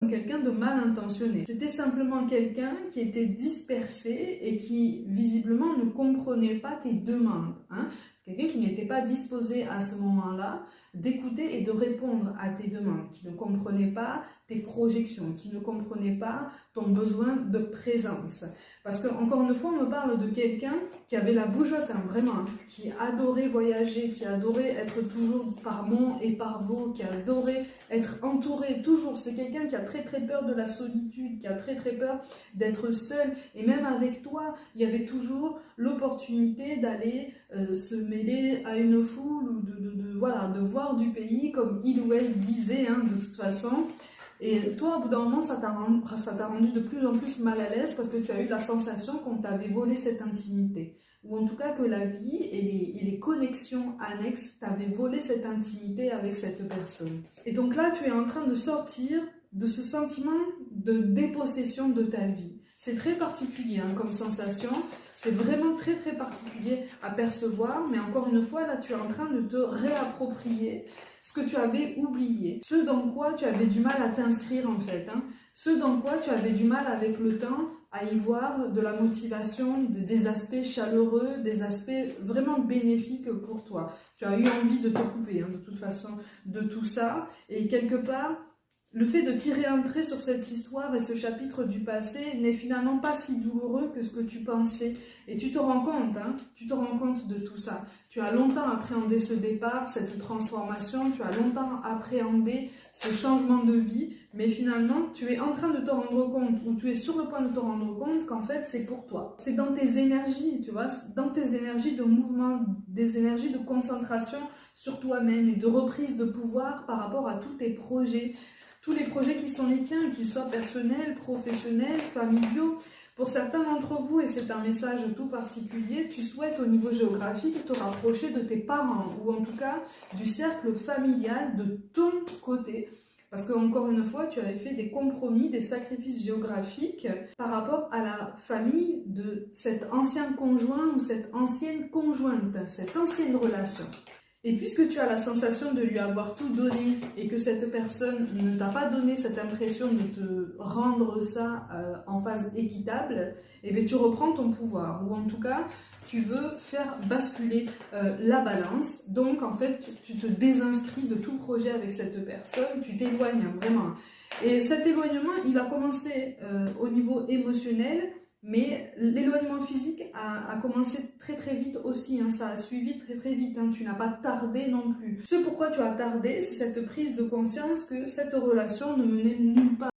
quelqu'un de mal intentionné. C'était simplement quelqu'un qui était dispersé et qui visiblement ne comprenait pas tes demandes. Quelqu'un qui n'était pas disposé à ce moment-là d'écouter et de répondre à tes demandes, qui ne comprenait pas tes projections, qui ne comprenait pas ton besoin de présence. Parce que, encore une fois, on me parle de quelqu'un qui avait la bougeotte, vraiment, qui adorait voyager, qui adorait être toujours par monts et par vaux, qui adorait être entouré toujours. C'est quelqu'un qui a très très peur de la solitude, qui a très très peur d'être seul. Et même avec toi, il y avait toujours l'opportunité d'aller se mêler à une foule ou de voir du pays comme il ou elle disait, de toute façon. Et toi, au bout d'un moment, ça t'a rendu de plus en plus mal à l'aise parce que tu as eu la sensation qu'on t'avait volé cette intimité. Ou en tout cas que la vie et les connexions annexes t'avaient volé cette intimité avec cette personne. Et donc là, tu es en train de sortir de ce sentiment de dépossession de ta vie. C'est très particulier comme sensation, c'est vraiment très très particulier à percevoir, mais encore une fois, là tu es en train de te réapproprier ce que tu avais oublié, ce dans quoi tu avais du mal à t'inscrire en fait, ce dans quoi tu avais du mal avec le temps à y voir de la motivation, des aspects chaleureux, des aspects vraiment bénéfiques pour toi. Tu as eu envie de te couper de toute façon de tout ça, et quelque part, le fait de tirer un trait sur cette histoire et ce chapitre du passé n'est finalement pas si douloureux que ce que tu pensais. Et tu te rends compte de tout ça. Tu as longtemps appréhendé ce départ, cette transformation, tu as longtemps appréhendé ce changement de vie, mais finalement, tu es en train de te rendre compte, ou tu es sur le point de te rendre compte qu'en fait, c'est pour toi. C'est dans tes énergies, tu vois, dans tes énergies de mouvement, des énergies de concentration sur toi-même et de reprise de pouvoir par rapport à tous tes projets. Tous les projets qui sont les tiens, qu'ils soient personnels, professionnels, familiaux. Pour certains d'entre vous, et c'est un message tout particulier, tu souhaites au niveau géographique te rapprocher de tes parents, ou en tout cas du cercle familial de ton côté. Parce qu'encore une fois, tu avais fait des compromis, des sacrifices géographiques par rapport à la famille de cet ancien conjoint ou cette ancienne conjointe, cette ancienne relation. Et puisque tu as la sensation de lui avoir tout donné et que cette personne ne t'a pas donné cette impression de te rendre ça en phase équitable, eh bien tu reprends ton pouvoir. Ou en tout cas, tu veux faire basculer la balance. Donc en fait, tu te désinscris de tout projet avec cette personne, tu t'éloignes vraiment. Et cet éloignement, il a commencé au niveau émotionnel, mais l'éloignement physique a commencé très très vite aussi, ça a suivi très très vite, tu n'as pas tardé non plus. Ce pourquoi tu as tardé, c'est cette prise de conscience que cette relation ne menait nulle part.